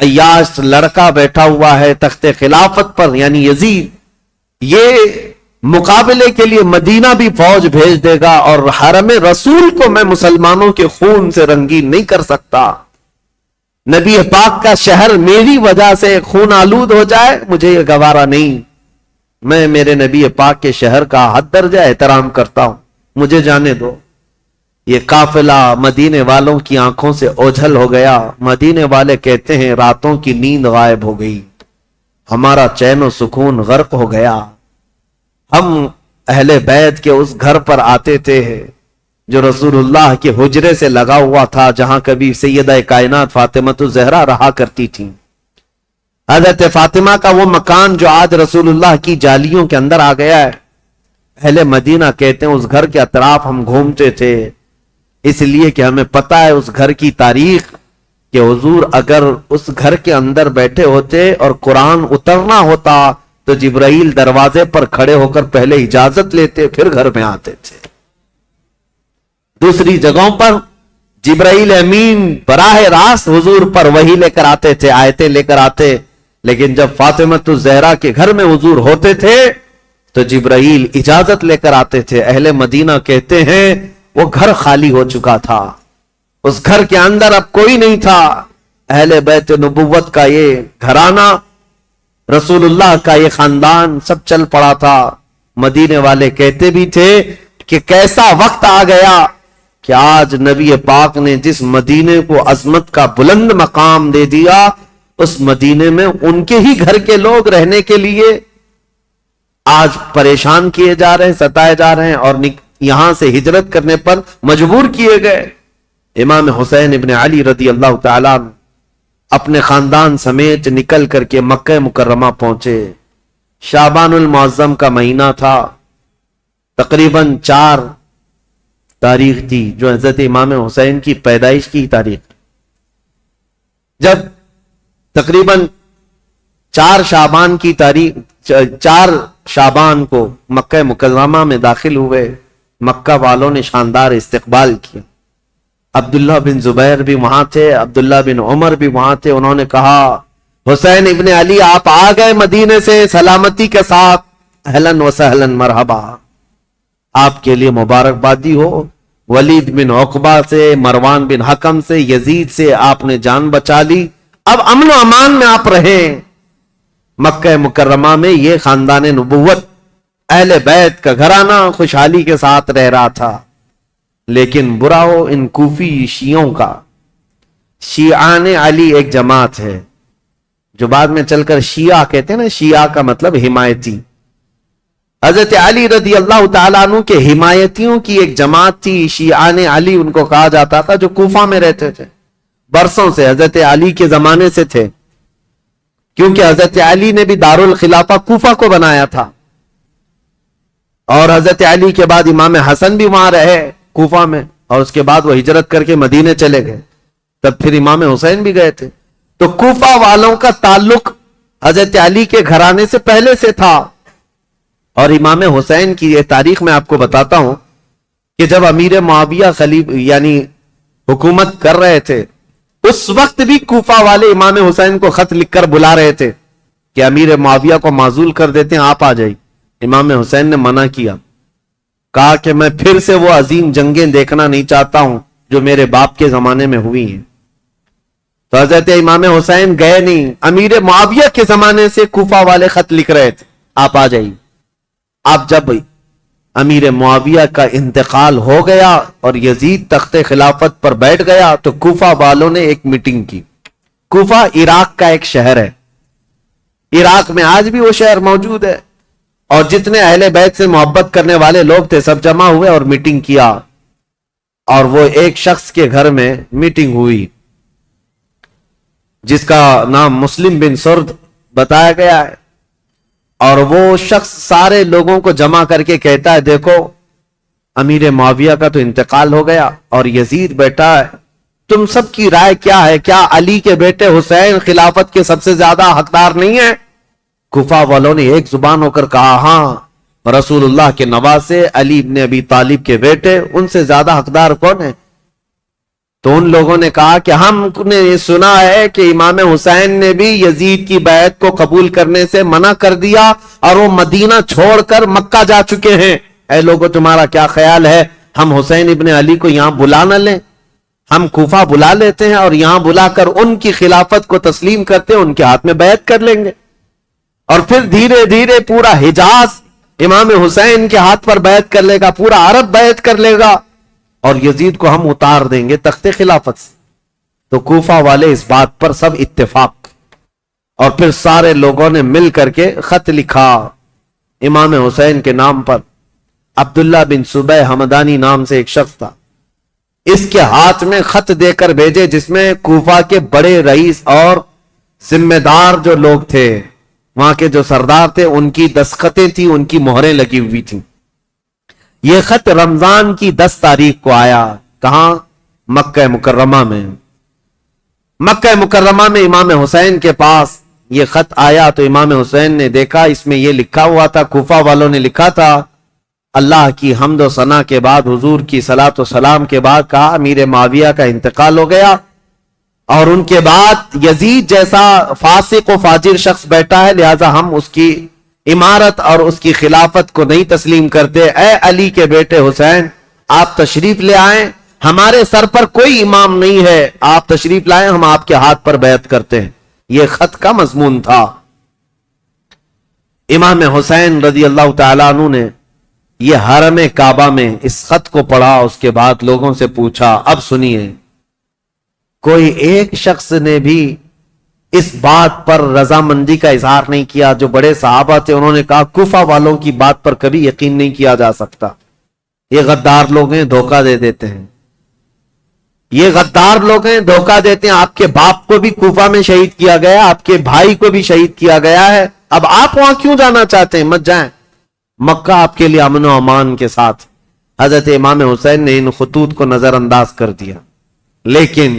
عیاش لڑکا بیٹھا ہوا ہے تخت خلافت پر یعنی یزید، یہ مقابلے کے لیے مدینہ بھی فوج بھیج دے گا، اور حرم رسول کو میں مسلمانوں کے خون سے رنگین نہیں کر سکتا۔ نبی پاک کا شہر میری وجہ سے خون آلود ہو جائے، مجھے یہ گوارا نہیں۔ میں میرے نبی پاک کے شہر کا حد درجہ احترام کرتا ہوں، مجھے جانے دو۔ یہ قافلہ مدینے والوں کی آنکھوں سے اوجھل ہو گیا۔ مدینے والے کہتے ہیں راتوں کی نیند غائب ہو گئی، ہمارا چین و سکون غرق ہو گیا۔ ہم اہل بیت کے اس گھر پر آتے تھے جو رسول اللہ کے حجرے سے لگا ہوا تھا، جہاں کبھی سیدہ کائنات فاطمہ الزہرا رہا کرتی تھیں۔ حضرت فاطمہ کا وہ مکان جو آج رسول اللہ کی جالیوں کے اندر آ گیا ہے، اہل مدینہ کہتے ہیں اس گھر کے اطراف ہم گھومتے تھے، اس لیے کہ ہمیں پتہ ہے اس گھر کی تاریخ کہ حضور اگر اس گھر کے اندر بیٹھے ہوتے اور قرآن اترنا ہوتا تو جبرائیل دروازے پر کھڑے ہو کر پہلے اجازت لیتے پھر گھر میں آتے تھے۔ دوسری جگہوں پر جبرائیل امین براہ راست حضور پر وحی لے کر آتے تھے، آیتیں لے کر آتے، لیکن جب فاطمہ الزہرا کے گھر میں حضور ہوتے تھے تو جبرائیل اجازت لے کر آتے تھے۔ اہل مدینہ کہتے ہیں وہ گھر خالی ہو چکا تھا، اس گھر کے اندر اب کوئی نہیں تھا۔ اہل بیت نبوت کا یہ گھرانہ، رسول اللہ کا یہ خاندان سب چل پڑا تھا۔ مدینے والے کہتے بھی تھے کہ کیسا وقت آ گیا کہ آج نبی پاک نے جس مدینے کو عظمت کا بلند مقام دے دیا، اس مدینے میں ان کے ہی گھر کے لوگ رہنے کے لیے آج پریشان کیے جا رہے ہیں، ستائے جا رہے ہیں، اور یہاں سے ہجرت کرنے پر مجبور کیے گئے۔ امام حسین ابن علی رضی اللہ تعالیٰ اپنے خاندان سمیت نکل کر کے مکہ مکرمہ پہنچے۔ شعبان المعظم کا مہینہ تھا، تقریباً 4 تاریخ تھی جو حضرت امام حسین کی پیدائش کی تاریخ۔ جب تقریباً 4 شعبان کی تاریخ 4 شعبان کو مکہ مکرمہ میں داخل ہوئے، مکہ والوں نے شاندار استقبال کیا۔ عبداللہ بن زبیر بھی وہاں تھے، عبداللہ بن عمر بھی وہاں تھے۔ انہوں نے کہا حسین ابن علی آپ آ گئے مدینے سے سلامتی کے ساتھ، اہلاً و سہلاً مرحبا، آپ کے لیے مبارکبادی ہو۔ ولید بن عقبہ سے، مروان بن حکم سے، یزید سے آپ نے جان بچا لی، اب امن و امان میں آپ رہیں۔ مکہ مکرمہ میں یہ خاندان نبوت اہل بیت کا گھرانہ خوشحالی کے ساتھ رہ رہا تھا، لیکن برا ہو ان کوفی شیعوں کا۔ شیعان علی ایک جماعت ہے جو بعد میں چل کر شیعہ کہتے ہیں نا، شیعہ کا مطلب حمایتی۔ حضرت علی رضی اللہ تعالیٰ عنہ کے حمایتیوں کی ایک جماعت تھی، شیعان علی ان کو کہا جاتا تھا، جو کوفہ میں رہتے تھے، برسوں سے حضرت علی کے زمانے سے تھے، کیونکہ حضرت علی نے بھی دارالخلافہ کوفہ کو بنایا تھا، اور حضرت علی کے بعد امام حسن بھی وہاں رہے کوفہ میں، اور اس کے بعد وہ ہجرت کر کے مدینے چلے گئے، تب پھر امام حسین بھی گئے تھے۔ تو کوفہ والوں کا تعلق حضرت علی کے گھرانے سے پہلے سے تھا۔ اور امام حسین کی یہ تاریخ میں آپ کو بتاتا ہوں کہ جب امیر معاویہ یعنی حکومت کر رہے تھے، اس وقت بھی کوفہ والے امام حسین کو خط لکھ کر بلا رہے تھے کہ امیر معاویہ کو معزول کر دیتے ہیں، آپ آ جائیے۔ امام حسین نے منع کیا، کہا کہ میں پھر سے وہ عظیم جنگیں دیکھنا نہیں چاہتا ہوں جو میرے باپ کے زمانے میں ہوئی ہیں۔ تو حضرت امام حسین گئے نہیں، امیر معاویہ کے زمانے سے کوفہ والے خط لکھ رہے تھے، آپ آ جائیے۔ آپ جب امیر معاویہ کا انتقال ہو گیا اور یزید تخت خلافت پر بیٹھ گیا تو کوفہ والوں نے ایک میٹنگ کی۔ کوفہ عراق کا ایک شہر ہے، عراق میں آج بھی وہ شہر موجود ہے، اور جتنے اہل بیت سے محبت کرنے والے لوگ تھے سب جمع ہوئے اور میٹنگ کیا، اور وہ ایک شخص کے گھر میں میٹنگ ہوئی جس کا نام مسلم بن سرد بتایا گیا ہے، اور وہ شخص سارے لوگوں کو جمع کر کے کہتا ہے دیکھو امیر معاویہ کا تو انتقال ہو گیا اور یزید بیٹا ہے، تم سب کی رائے کیا ہے؟ کیا علی کے بیٹے حسین خلافت کے سب سے زیادہ حقدار نہیں ہیں؟ کوفہ والوں نے ایک زبان ہو کر کہا ہاں، رسول اللہ کے نواسے علی ابن ابی طالب کے بیٹے، ان سے زیادہ حقدار کون ہے؟ تو ان لوگوں نے کہا کہ ہم نے یہ سنا ہے کہ امام حسین نے بھی یزید کی بیعت کو قبول کرنے سے منع کر دیا اور وہ مدینہ چھوڑ کر مکہ جا چکے ہیں. اے لوگوں تمہارا کیا خیال ہے ہم حسین ابن علی کو یہاں بلا نہ لیں؟ ہم کوفہ بلا لیتے ہیں اور یہاں بلا کر ان کی خلافت کو تسلیم کرتے ہیں, ان کے ہاتھ میں بیعت کر لیں گے اور پھر دھیرے دھیرے پورا حجاز امام حسین کے ہاتھ پر بیعت کر لے گا, پورا عرب بیعت کر لے گا اور یزید کو ہم اتار دیں گے تخت خلافت سے. تو کوفہ والے اس بات پر سب اتفاق, اور پھر سارے لوگوں نے مل کر کے خط لکھا امام حسین کے نام پر. عبداللہ بن صبح حمدانی نام سے ایک شخص تھا, اس کے ہاتھ میں خط دے کر بھیجے جس میں کوفہ کے بڑے رئیس اور ذمہ دار جو لوگ تھے, وہاں کے جو سردار تھے, ان کی دستخطیں تھیں, ان کی مہریں لگی ہوئی تھیں. یہ خط رمضان کی 10 تاریخ کو آیا. کہاں؟ مکہ مکرمہ میں. مکہ مکرمہ میں امام حسین کے پاس یہ خط آیا تو امام حسین نے دیکھا, اس میں یہ لکھا ہوا تھا, کوفہ والوں نے لکھا تھا, اللہ کی حمد و ثنا کے بعد, حضور کی صلاۃ و سلام کے بعد کہا امیر معاویہ کا انتقال ہو گیا اور ان کے بعد یزید جیسا فاسق و فاجر شخص بیٹھا ہے, لہذا ہم اس کی امارت اور اس کی خلافت کو نہیں تسلیم کرتے. اے علی کے بیٹے حسین, آپ تشریف لے آئیں, ہمارے سر پر کوئی امام نہیں ہے, آپ تشریف لائیں, ہم آپ کے ہاتھ پر بیعت کرتے ہیں. یہ خط کا مضمون تھا. امام حسین رضی اللہ تعالیٰ عنہ نے یہ حرم کعبہ میں اس خط کو پڑھا, اس کے بعد لوگوں سے پوچھا, اب سنیے, کوئی ایک شخص نے بھی اس بات پر رضامندی کا اظہار نہیں کیا. جو بڑے صحابہ تھے انہوں نے کہا کوفہ والوں کی بات پر کبھی یقین نہیں کیا جا سکتا, یہ غدار لوگ ہیں, دھوکہ دے دیتے ہیں, یہ غدار لوگ ہیں, دھوکہ دیتے ہیں. آپ کے باپ کو بھی کوفہ میں شہید کیا گیا, آپ کے بھائی کو بھی شہید کیا گیا ہے, اب آپ وہاں کیوں جانا چاہتے ہیں؟ مت جائیں, مکہ آپ کے لیے امن و امان کے ساتھ. حضرت امام حسین نے ان خطوط کو نظر انداز کر دیا, لیکن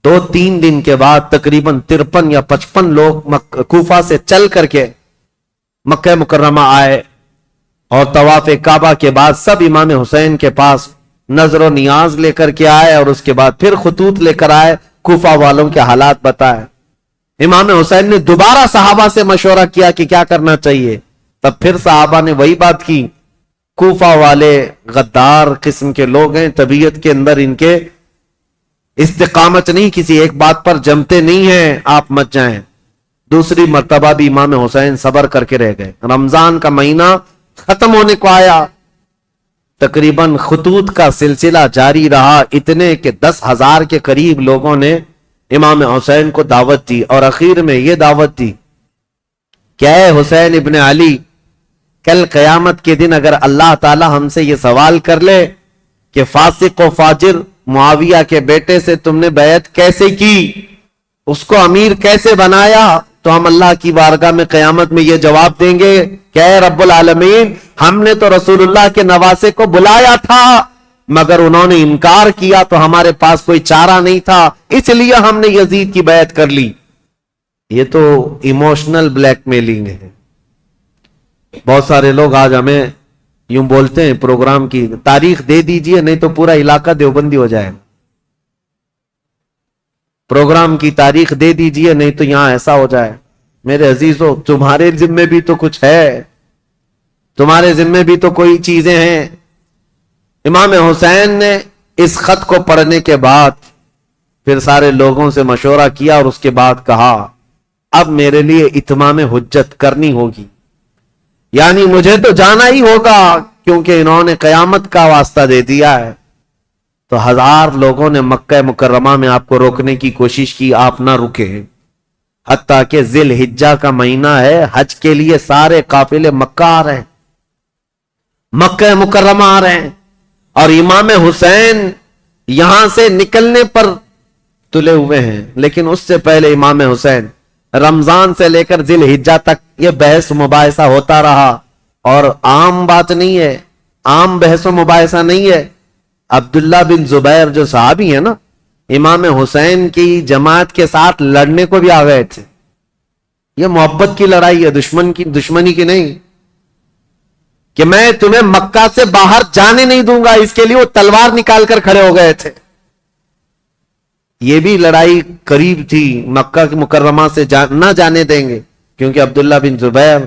2-3 دن کے بعد تقریباً 53 یا 55 لوگ کوفہ سے چل کر کے مکہ مکرمہ آئے اور طواف کعبہ کے بعد سب امام حسین کے پاس نظر و نیاز لے کر کے آئے اور اس کے بعد پھر خطوط لے کر آئے, کوفہ والوں کے حالات بتائے. امام حسین نے دوبارہ صحابہ سے مشورہ کیا کہ کیا کرنا چاہیے, تب پھر صحابہ نے وہی بات کی, کوفہ والے غدار قسم کے لوگ ہیں, طبیعت کے اندر ان کے استقامت نہیں, کسی ایک بات پر جمتے نہیں ہیں, آپ مت جائیں. دوسری مرتبہ بھی امام حسین صبر کر کے رہ گئے. رمضان کا مہینہ ختم ہونے کو آیا, تقریباً خطوط کا سلسلہ جاری رہا, اتنے کہ 10,000 کے قریب لوگوں نے امام حسین کو دعوت دی, اور اخیر میں یہ دعوت دی کہ اے حسین ابن علی, کل قیامت کے دن اگر اللہ تعالی ہم سے یہ سوال کر لے کہ فاسق و فاجر معاویہ کے بیٹے سے تم نے بیعت کیسے کی, اس کو امیر کیسے بنایا, تو ہم اللہ کی بارگاہ میں قیامت میں یہ جواب دیں گے کہ اے رب العالمین, ہم نے تو رسول اللہ کے نواسے کو بلایا تھا مگر انہوں نے انکار کیا, تو ہمارے پاس کوئی چارہ نہیں تھا, اس لیے ہم نے یزید کی بیعت کر لی. یہ تو ایموشنل بلیک میلنگ ہے. بہت سارے لوگ آج ہمیں یوں بولتے ہیں, پروگرام کی تاریخ دے دیجئے نہیں تو پورا علاقہ دیوبندی ہو جائے, پروگرام کی تاریخ دے دیجئے نہیں تو یہاں ایسا ہو جائے. میرے عزیزو, تمہارے ذمے بھی تو کچھ ہے, تمہارے ذمے بھی تو کوئی چیزیں ہیں. امام حسین نے اس خط کو پڑھنے کے بعد پھر سارے لوگوں سے مشورہ کیا اور اس کے بعد کہا اب میرے لیے اتمام حجت کرنی ہوگی, یعنی مجھے تو جانا ہی ہوگا کیونکہ انہوں نے قیامت کا واسطہ دے دیا ہے. تو 1000 لوگوں نے مکہ مکرمہ میں آپ کو روکنے کی کوشش کی, آپ نہ رکے, حتیٰ کہ ذی الحجہ کا مہینہ ہے, حج کے لیے سارے قافلے مکہ آ رہے ہیں, مکہ مکرمہ آ رہے ہیں, اور امام حسین یہاں سے نکلنے پر تلے ہوئے ہیں. لیکن اس سے پہلے امام حسین رمضان سے لے کر ذی الحجہ تک یہ بحث مباحثہ ہوتا رہا, اور عام بات نہیں ہے, عام بحث و مباحثہ نہیں ہے. عبداللہ بن زبیر جو صحابی ہیں نا, امام حسین کی جماعت کے ساتھ لڑنے کو بھی آ گئے تھے. یہ محبت کی لڑائی ہے, دشمنی کی نہیں, کہ میں تمہیں مکہ سے باہر جانے نہیں دوں گا, اس کے لیے وہ تلوار نکال کر کھڑے ہو گئے تھے. یہ بھی لڑائی قریب تھی، مکہ کے مکرمہ سے نہ جانے دیں گے، کیونکہ عبداللہ بن زبیر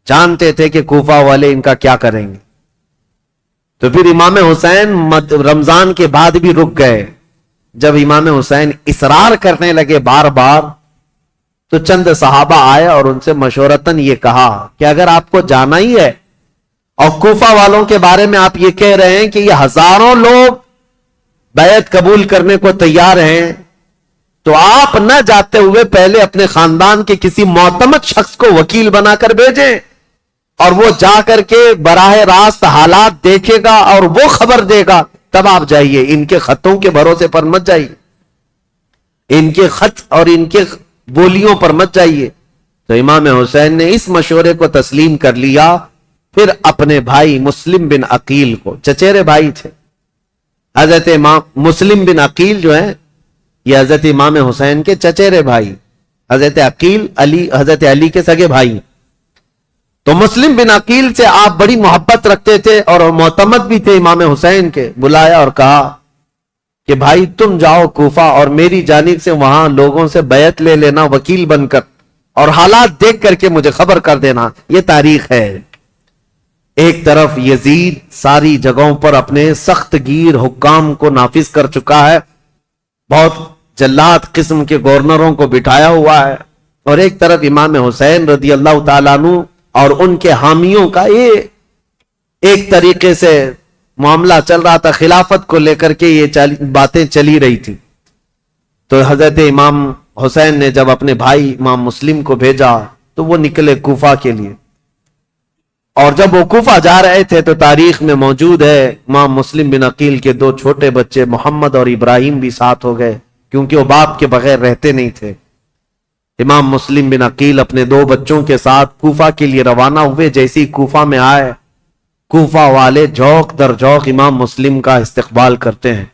جانتے تھے کہ کوفہ والے ان کا کیا کریں گے۔ تو پھر امام حسین رمضان کے بعد بھی رک گئے۔ جب امام حسین اصرار کرنے لگے بار بار، تو چند صحابہ آئے اور ان سے مشورتاً یہ کہا کہ اگر آپ کو جانا ہی ہے اور کوفہ والوں کے بارے میں آپ یہ کہہ رہے ہیں کہ یہ ہزاروں لوگ بیعت قبول کرنے کو تیار ہیں، تو آپ نہ جاتے ہوئے پہلے اپنے خاندان کے کسی معتمد شخص کو وکیل بنا کر بھیجیں، اور وہ جا کر کے براہ راست حالات دیکھے گا اور وہ خبر دے گا، تب آپ جائیے، ان کے خطوں کے بھروسے پر مت جائیے، ان کے خط اور ان کے بولیوں پر مت جائیے۔ تو امام حسین نے اس مشورے کو تسلیم کر لیا۔ پھر اپنے بھائی مسلم بن عقیل کو، چچیرے بھائی تھے حضرت امام مسلم بن عقیل جو ہیں، یہ حضرت امام حسین کے چچیرے بھائی، حضرت عقیل حضرت علی کے سگے بھائی۔ تو مسلم بن عقیل سے آپ بڑی محبت رکھتے تھے اور معتمد بھی تھے امام حسین کے، بلایا اور کہا کہ بھائی تم جاؤ کوفہ اور میری جانب سے وہاں لوگوں سے بیعت لے لینا وکیل بن کر، اور حالات دیکھ کر کے مجھے خبر کر دینا۔ یہ تاریخ ہے۔ ایک طرف یزید ساری جگہوں پر اپنے سخت گیر حکام کو نافذ کر چکا ہے، بہت جلاد قسم کے گورنروں کو بٹھایا ہوا ہے، اور ایک طرف امام حسین رضی اللہ تعالیٰ عنہ اور ان کے حامیوں کا یہ ایک طریقے سے معاملہ چل رہا تھا، خلافت کو لے کر کے یہ باتیں چلی رہی تھی۔ تو حضرت امام حسین نے جب اپنے بھائی امام مسلم کو بھیجا تو وہ نکلے کوفہ کے لیے، اور جب وہ کوفہ جا رہے تھے تو تاریخ میں موجود ہے امام مسلم بن عقیل کے دو چھوٹے بچے محمد اور ابراہیم بھی ساتھ ہو گئے، کیونکہ وہ باپ کے بغیر رہتے نہیں تھے۔ امام مسلم بن عقیل اپنے دو بچوں کے ساتھ کوفہ کے لیے روانہ ہوئے۔ جیسے ہی کوفہ میں آئے، کوفہ والے جوق در جوق امام مسلم کا استقبال کرتے ہیں،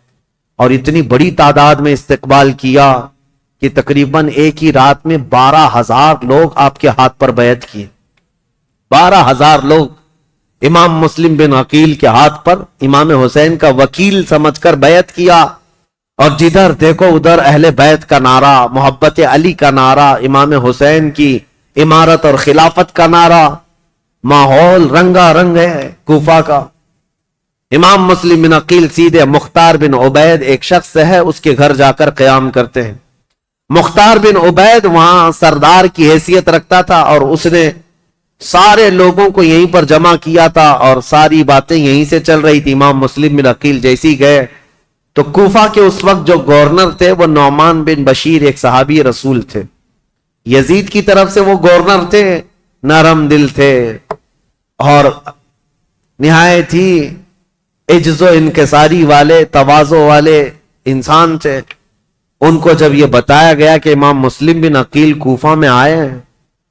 اور اتنی بڑی تعداد میں استقبال کیا کہ تقریباً ایک ہی رات میں 12,000 لوگ آپ کے ہاتھ پر بیعت کیے۔ 12,000 لوگ امام مسلم بن عقیل کے ہاتھ پر امام حسین کا وکیل سمجھ کر بیعت کیا، اور جدھر دیکھو ادھر اہل بیت کا نعرہ، محبت علی کا نعرہ، امام حسین کی امارت اور خلافت کا نعرہ، ماحول رنگا رنگ ہے کوفہ کا۔ امام مسلم بن عقیل سیدھے مختار بن عبید ایک شخص ہے، اس کے گھر جا کر قیام کرتے ہیں۔ مختار بن عبید وہاں سردار کی حیثیت رکھتا تھا، اور اس نے سارے لوگوں کو یہیں پر جمع کیا تھا، اور ساری باتیں یہیں سے چل رہی تھی۔ امام مسلم بن عقیل جیسی گئے تو کوفہ کے اس وقت جو گورنر تھے وہ نعمان بن بشیر ایک صحابی رسول تھے، یزید کی طرف سے وہ گورنر تھے، نرم دل تھے اور نہایت ہی عجز و انکساری والے، تواضع والے انسان تھے۔ ان کو جب یہ بتایا گیا کہ امام مسلم بن عقیل کوفہ میں آئے ہیں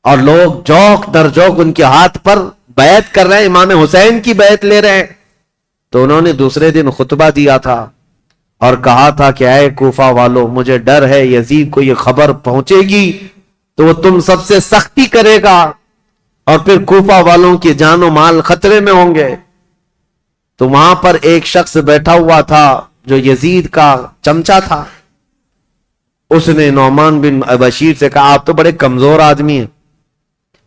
اور لوگ جوق در جوق ان کے ہاتھ پر بیعت کر رہے ہیں، امام حسین کی بیعت لے رہے ہیں، تو انہوں نے دوسرے دن خطبہ دیا تھا اور کہا تھا کہ اے کوفہ والو، مجھے ڈر ہے یزید کو یہ خبر پہنچے گی تو وہ تم سب سے سختی کرے گا، اور پھر کوفہ والوں کی جان و مال خطرے میں ہوں گے۔ تو وہاں پر ایک شخص بیٹھا ہوا تھا جو یزید کا چمچا تھا، اس نے نعمان بن بشیر سے کہا آپ تو بڑے کمزور آدمی ہیں،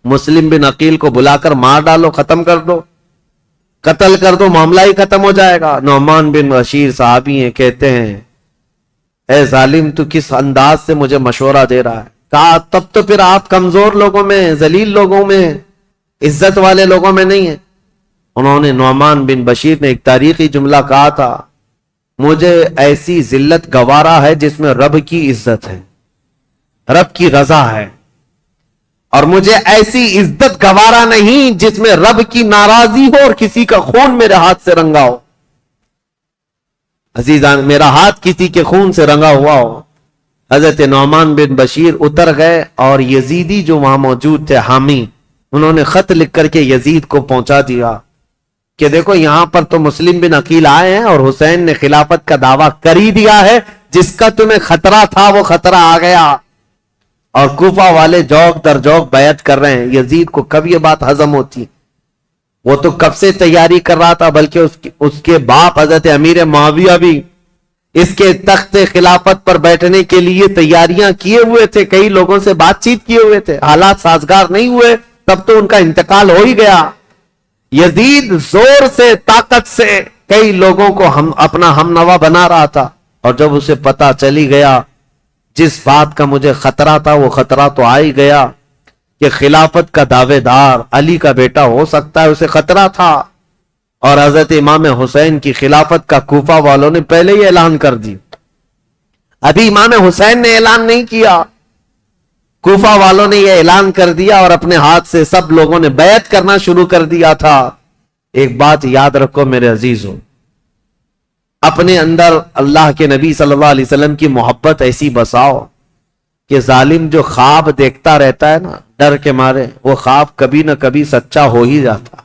مسلم بن عقیل کو بلا کر مار ڈالو، ختم کر دو، قتل کر دو، معاملہ ہی ختم ہو جائے گا۔ نعمان بن بشیر صحابی ہیں، کہتے ہیں اے ظالم تو کس انداز سے مجھے مشورہ دے رہا ہے؟ کہا تب تو پھر آپ کمزور لوگوں میں، ذلیل لوگوں میں، عزت والے لوگوں میں نہیں ہیں۔ انہوں نے نعمان بن بشیر نے ایک تاریخی جملہ کہا تھا، مجھے ایسی ذلت گوارا ہے جس میں رب کی عزت ہے، رب کی رضا ہے، اور مجھے ایسی عزت گوارا نہیں جس میں رب کی ناراضی ہو اور کسی کا خون میرے ہاتھ سے رنگا ہو۔ عزیزان، میرا ہاتھ کسی کے خون سے رنگا ہوا ہو۔ حضرت نعمان بن بشیر اتر گئے اور یزیدی جو وہاں موجود تھے حامی، انہوں نے خط لکھ کر کے یزید کو پہنچا دیا کہ دیکھو یہاں پر تو مسلم بن عقیل آئے ہیں اور حسین نے خلافت کا دعویٰ کر ہی دیا ہے، جس کا تمہیں خطرہ تھا وہ خطرہ آ گیا، اور کوفہ والے جوق در جوق بیعت کر رہے ہیں۔ یزید کو کب یہ بات ہضم ہوتی؟ وہ تو کب سے تیاری کر رہا تھا، بلکہ اس کے باپ حضرت امیر معاویہ بھی اس کے تخت خلافت پر بیٹھنے کے لیے تیاریاں کیے ہوئے تھے، کئی لوگوں سے بات چیت کیے ہوئے تھے، حالات سازگار نہیں ہوئے تب تو ان کا انتقال ہو ہی گیا۔ یزید زور سے، طاقت سے کئی لوگوں کو اپنا ہم نوا بنا رہا تھا، اور جب اسے پتا چلی گیا جس بات کا مجھے خطرہ تھا وہ خطرہ تو آ ہی گیا کہ خلافت کا دعوے دار علی کا بیٹا ہو سکتا ہے، اسے خطرہ تھا، اور حضرت امام حسین کی خلافت کا کوفہ والوں نے پہلے ہی اعلان کر دی۔ ابھی امام حسین نے اعلان نہیں کیا، کوفہ والوں نے یہ اعلان کر دیا اور اپنے ہاتھ سے سب لوگوں نے بیعت کرنا شروع کر دیا تھا۔ ایک بات یاد رکھو میرے عزیزوں، اپنے اندر اللہ کے نبی صلی اللہ علیہ وسلم کی محبت ایسی بساؤ کہ ظالم جو خواب دیکھتا رہتا ہے نا ڈر کے مارے، وہ خواب کبھی نہ کبھی سچا ہو ہی جاتا۔